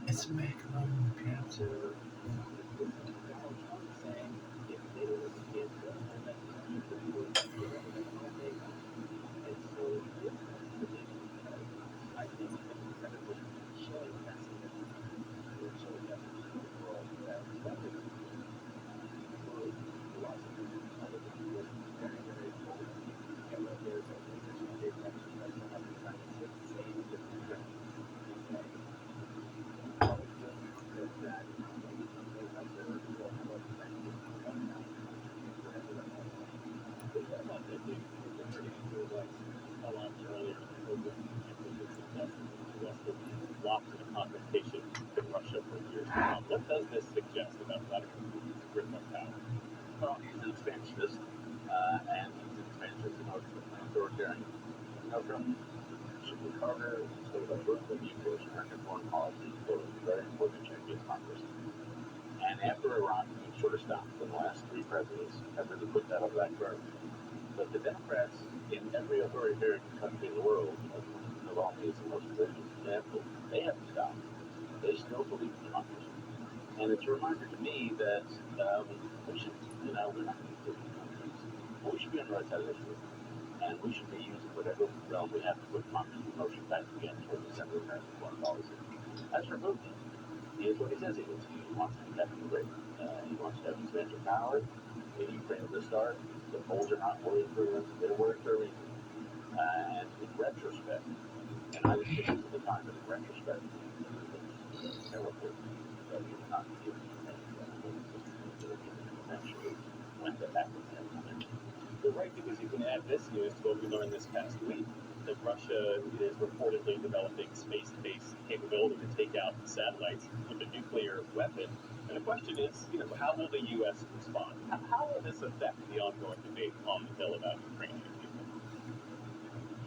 It's Magnum Panther. Well, he's an expansionist, and he's an expansionist in order to become authoritarian. No, Trump. Jimmy Carter sort of a the U.S. American foreign policy for very important changes in Congress. And after Iran, we sort of stopped. The last three presidents have really put that on the back burner. But the Democrats in every authoritarian country in the world, Navalny is the most egregious example, they haven't stopped. They still believe in democracy. And it's a reminder to me that we should, we're not going to be countries. But we should be on the right side of history. And we should be using whatever realm we have to put democracy in motion back again towards the center of American foreign policy. As for Putin, he is what he says he is. He wants to be Captain Britain. He wants to have expansion power. In Ukraine at the start, the Poles are not worried for a reason. They're worried for a reason. And in retrospect, and I was thinking at the time, but in retrospect, it's terrible that we did not give eventually went to back with him. You're right, because you can add this news to what we learned this past week, that Russia is reportedly developing space-based capability to take out satellites with a nuclear weapon. And the question is, how will the U.S. respond? How will this affect the ongoing debate on the Hill about Ukrainian people?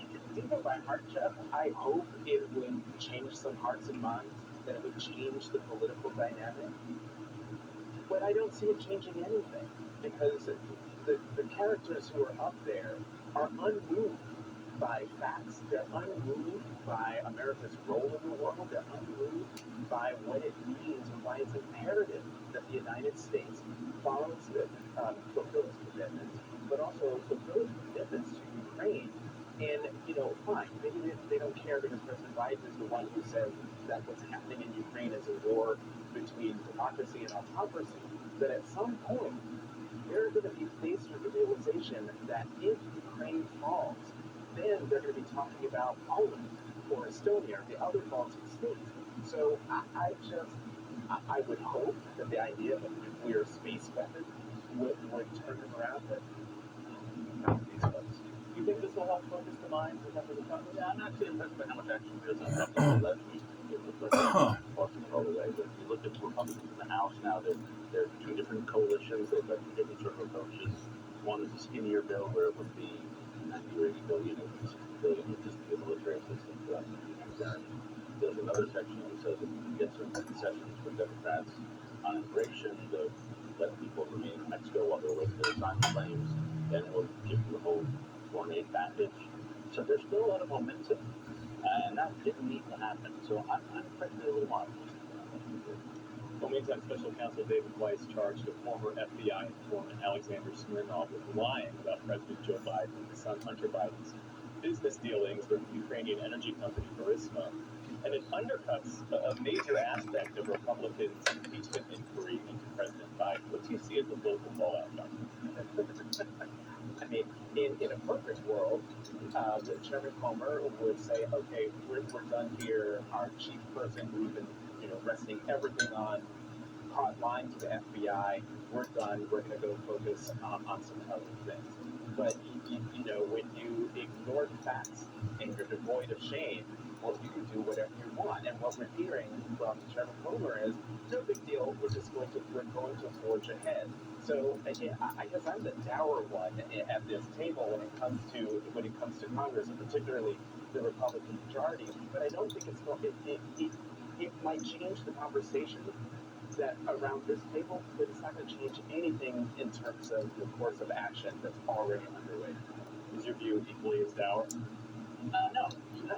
You can think of my heart, Jeff. I hope it would change some hearts and minds, that it would change the political dynamic. But I don't see it changing anything, because the characters who are up there are unmoved by facts. They're unmoved by America's role in the world. They're unmoved by what it means and why it's imperative that the United States fulfills commitments, but also fulfills commitments to Ukraine. And, fine, maybe they don't care because President Biden is the one who says that what's happening in Ukraine is a war between democracy and autocracy. But at some point, they're going to be faced with the realization that if Ukraine falls, then they're going to be talking about Poland or Estonia or the other Baltic states. So I would hope that the idea of a nuclear space weapon would turn them around, but not these folks. Do you think this will help focus the minds of members of Congress? Yeah, I'm not too impressed by how much action there is on Trump last week. It looks like tossing it all away. But if you look at the Republicans in the House now, they're two different coalitions. They've got two different sort of approaches. One is a skinnier bill where it would be 90 or 80 billion or 60 billion would just be a military assistance to us. There's another section that says if we get some concessions from Democrats on immigration to let people remain in Mexico while they're waiting to sign the claims, then we'll give you the whole foreign aid package. So there's still a lot of momentum, and that didn't need to happen. So I'm frankly a little more optimistic about what we do. Well, meantime, Special Counsel David Weiss charged a former FBI informant, Alexander Smirnov, with lying about President Joe Biden and his son Hunter Biden's business dealings with Ukrainian energy company Burisma. And it undercuts a major aspect of Republicans' impeachment inquiry into President Biden. What do you see as the local fallout from? I mean, in a perfect world, Chairman Comer would say, okay, we're done here. Our chief person who we've been, resting everything on, caught lying to the FBI. We're done. We're going to go focus on some other things. But, when you ignore the facts and you're devoid of shame, well, you can do whatever you want. And what we're hearing from Chairman Comer is, no big deal. We're going to forge ahead. So again, I guess I'm the dour one at this table when it comes to Congress, and particularly the Republican majority. But I don't think it's going. It might change the conversation that around this table, but it's not going to change anything in terms of the course of action that's already underway. Is your view equally as dour? No,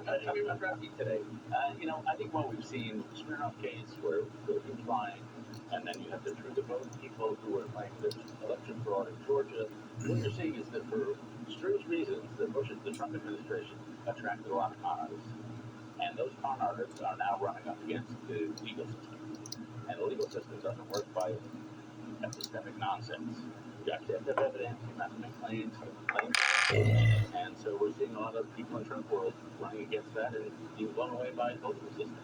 I think we were drafty today. I think what we've seen, Smirnoff case where he's lying, and then you have the truth of vote people who are playing this election fraud in Georgia. What you're seeing is that for strange reasons, the Trump administration attracted a lot of con artists, and those con artists are now running up against the legal system, and the legal system doesn't work by epistemic nonsense. You actually have to have evidence, you have to make claims, and so we're seeing a lot of people in Trump world running against that and being blown away by the political system.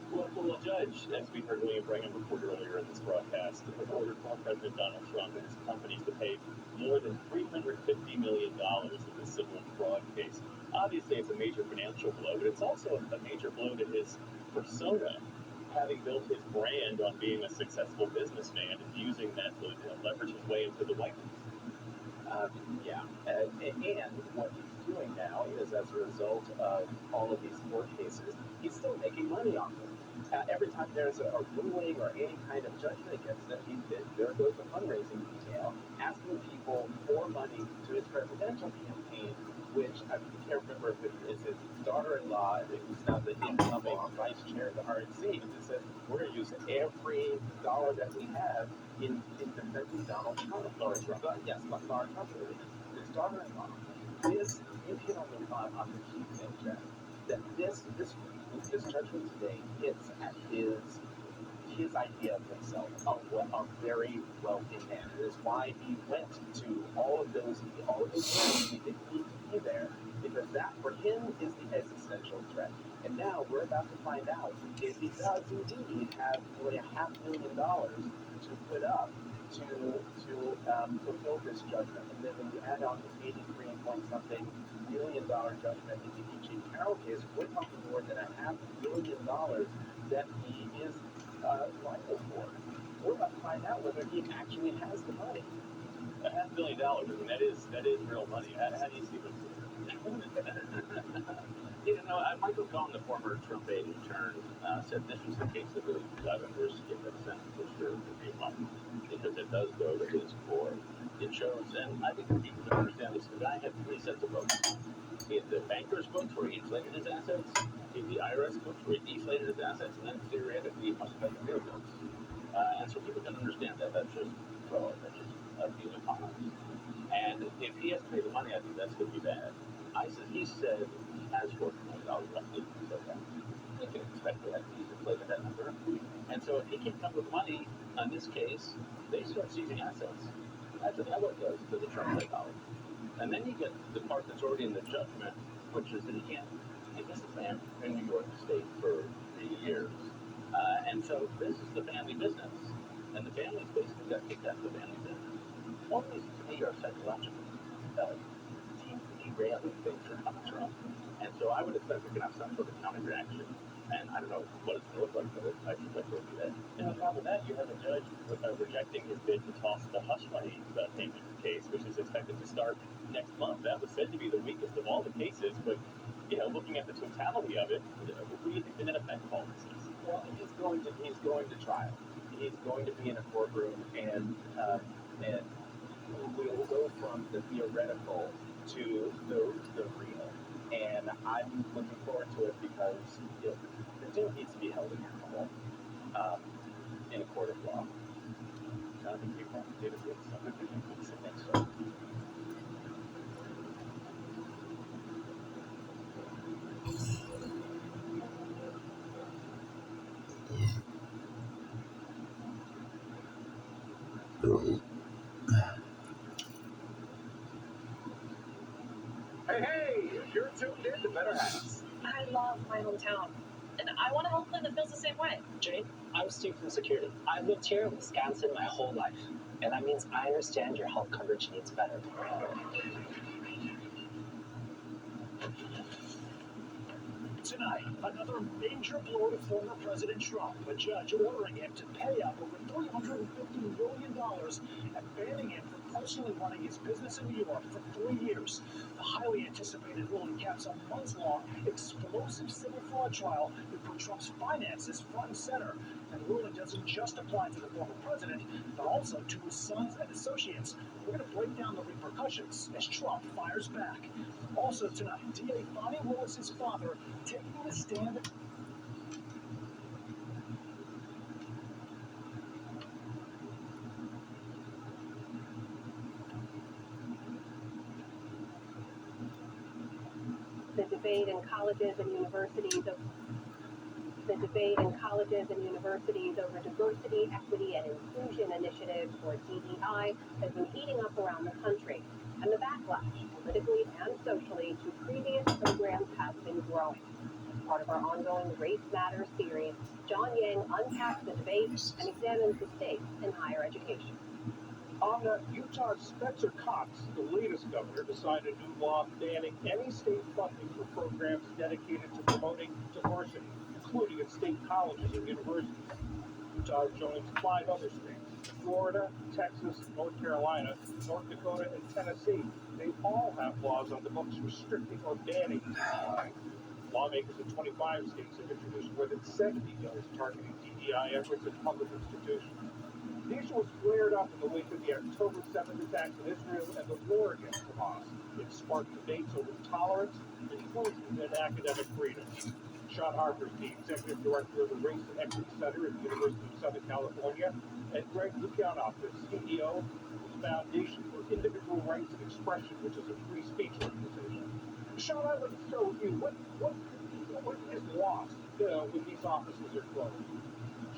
Well, a judge, as we heard William Brangham report earlier in this broadcast, has ordered former President Donald Trump and his companies to pay more than $350 million in this civil fraud case. Obviously, it's a major financial blow, but it's also a major blow to his persona, having built his brand on being a successful businessman and using that to leverage his way into the White House. And what he's doing now is, as a result of all of these court cases, he's still making money off them. Every time there's a ruling or any kind of judgment against them, there goes a fundraising detail, asking people for money to his presidential campaign, which I can't remember if it is his daughter-in-law, who's now the incoming vice chair of the RNC, who says, we're going to use every dollar that we have in defending Donald Trump. Laura Trump. Yes, Laura Trump, his daughter-in-law. You hit on the key thing, Jeff, that this judgment today hits at his idea of himself, a very wealthy man. It is why he went to all of those things he didn't need to be there, because that for him is the existential threat. And now we're about to find out if he does indeed have nearly $500,000 to put up to fulfill this judgment. And then when you add on the 83-point-something million judgment in the E.J. Carroll case, we're talking more than $500 million that he is liable for. We're about to find out whether he actually has the money. $500 million, I mean, that is real money. How do you see this? Michael Cohen, the former Trump aide who turned, said this was the case that really got him to skip the Senate for sure for a few months, because it does go to his core. It shows, and I think people can understand this. The guy had 3 sets of books. He had the banker's books where he inflated his assets, he had the IRS books where he deflated his assets, and then theoretically he must have had the real books. And so people can understand that. That's just fraud. That's just being a con artist. And if he has to pay the money, I think that's going to be bad. He said he has $40 million left. He said that. We can expect that he's inflated that number. And so if he can't come with money on this case, they start seizing assets. That's what it does to the Trump psychology. And then you get the part that's already in the judgment, which is that he can't. This is man in New York State for 3 years. And so this is the family business. And the family's basically got kicked out of the family business. All these to me are psychological. Derailing things are coming from. And so I would expect we can have some sort of counter reaction. And I don't know what it's going to look like, but I suspect it will be that. And on top of that, you have a judge rejecting his bid to toss the hush money payment case, which is expected to start next month. That was said to be the weakest of all the cases, but looking at the totality of it, what do you think the net effect of all this is? Well, he's going to trial. He's going to be in a courtroom, and we'll go from the theoretical to the real. And I'm looking forward to it because the dude needs to be held accountable in a court of law. Jonathan Capron, David Woods, I think so. Hey, you're tuned in to Better Hats. I love my hometown, and I want to help them that feels the same way. Jake, I'm Steve from security. I've lived here in Wisconsin my whole life, and that means I understand your health coverage needs better. Tonight, another major blow to former President Trump, a judge ordering him to pay up over $350 million and banning him from personally running his business in New York for 3 years. The highly anticipated ruling caps a months-long, explosive civil fraud trial that put Trump's finances front and center. And the ruling doesn't just apply to the former president, but also to his sons and associates. We're going to break down the repercussions as Trump fires back. Also tonight, DA Bonnie Willis's father taking a stand. The debate in colleges and universities over diversity, equity, and inclusion initiatives, or DEI, has been heating up around the country, and the backlash, politically and socially, to previous programs has been growing. As part of our ongoing Race Matters series, John Yang unpacks the debate and examines the stakes in higher education. On Utah's Spencer Cox, the latest governor, decided a new law banning any state funding for programs dedicated to promoting diversity, including at state colleges and universities. Utah joins 5 other states: Florida, Texas, North Carolina, North Dakota, and Tennessee. They all have laws on the books restricting or banning DEI. Lawmakers in 25 states have introduced more than 70 bills targeting DEI efforts in public institutions. The issue was flared up in the wake of the October 7th attacks in Israel and the war against Hamas. It sparked debates over tolerance, inclusion, and academic freedom. Sean Harper is the executive director of the Race and Equity Center at the University of Southern California, and Greg Lukianoff, the CEO of the Foundation for Individual Rights and Expression, which is a free speech organization. Sean, I'd like to start with you. What is lost when these offices are closed?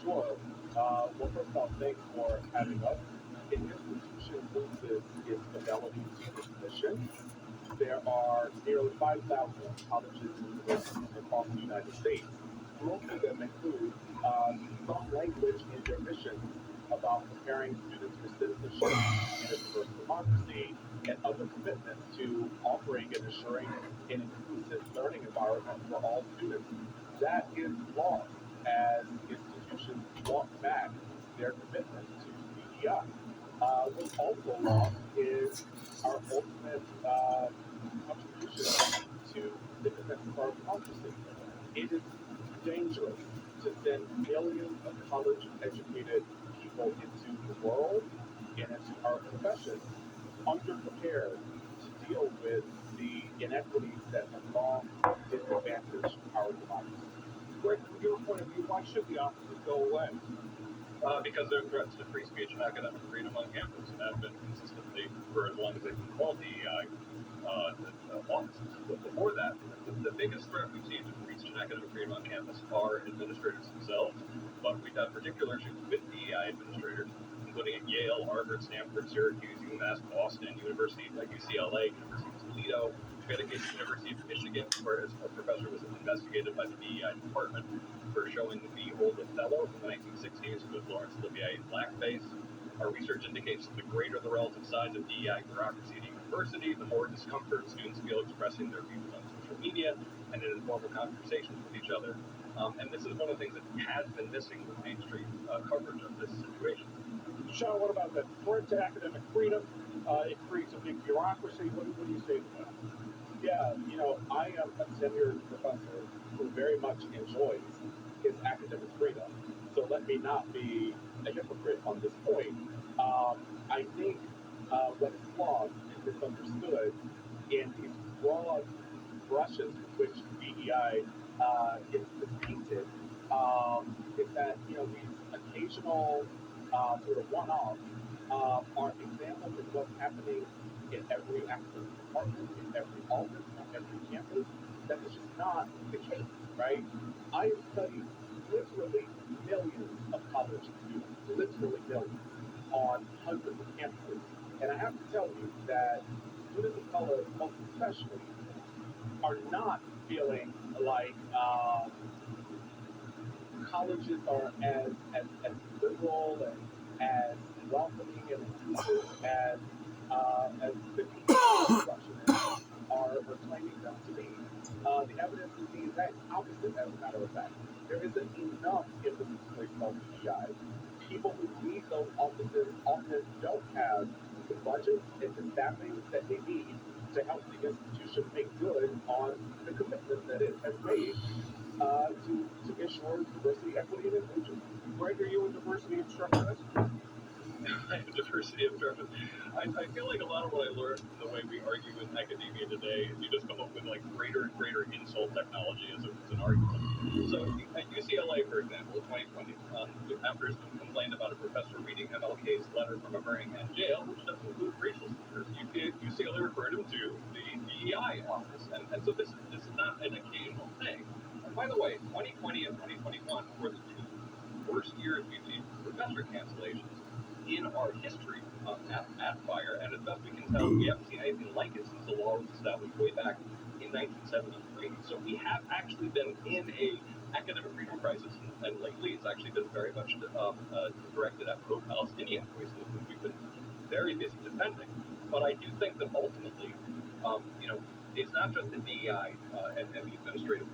Sure. Well, first of all, thanks for having us. An institution loses its fidelity to its mission. There are nearly 5,000 colleges and universities across the United States. Most of them include some language in their mission about preparing students for citizenship in a diverse democracy and other commitments to offering and assuring an inclusive learning environment for all students. That is lost as institutions walk back their commitment to DEI. What's also lost is our ultimate contribution to the defense of our democracy. It is dangerous to send millions of college-educated people into the world and into our profession underprepared to deal with the inequities that have long disadvantaged our democracy. Greg, from your point of view, why should the offices go away? Because they're threats to free speech and academic freedom on campus, and have been consistently for as long as they've been called DEI offices. But before that, the biggest threat we've seen to free speech and academic freedom on campus are administrators themselves. But we've had particular issues with DEI administrators, including at Yale, Harvard, Stanford, Syracuse, UMass, Boston, universities like UCLA, University of Toledo. We had a case at the University of Michigan where a professor was investigated by the DEI department for showing the old Othello from the 1960s with Laurence Olivier in blackface. Our research indicates that the greater the relative size of DEI bureaucracy at a university, the more discomfort students feel expressing their views on social media and in informal conversations with each other. And this is one of the things that has been missing with mainstream coverage of this situation. Sean, what about that threat to academic freedom? It creates a big bureaucracy. What do you say to that? Yeah, I am a tenured professor who very much enjoys his academic freedom. So let me not be a hypocrite on this point. I think what is flawed in misunderstood in these broad brushes with which DEI gets painted, is that these occasional sort of one-offs are examples of what's happening in every active department, in every office, on every campus. That is just not the case, right? I have studied literally millions of college students, literally millions, on hundreds of campuses. And I have to tell you that students of color, most especially, are not feeling like colleges are as liberal and as welcoming and inclusive as the constructionists are claiming them to be. The evidence is the exact opposite, as a matter of fact. There isn't enough emphasis placed on DEI. People who lead those offices often don't have the budget and the staffing that they need to help the institution make good on the commitment that it has made to ensure diversity, equity, and inclusion. Greg, are you a diversity instructionist? Diversity of instruction. I feel like a lot of what I learned from the way we argue in academia today is you just come up with like greater and greater insult technology as an argument. So at UCLA, for example, in 2020, after it's been complained about a professor reading MLK's letter from a Birmingham jail, which doesn't include racial slurs, UCLA referred him to the DEI office, and so this is not an occasional thing. And by the way, 2020 and 2021 were the two worst years we've seen for professor cancellations in our history at Fire, and as best we can tell, we haven't seen anything like it since the law was established way back in 1973. So we have actually been in a academic freedom crisis, and lately it's actually been very much directed at pro-Palestinian voices, which we've been very busy defending. But I do think that ultimately, it's not just the DEI and the administrative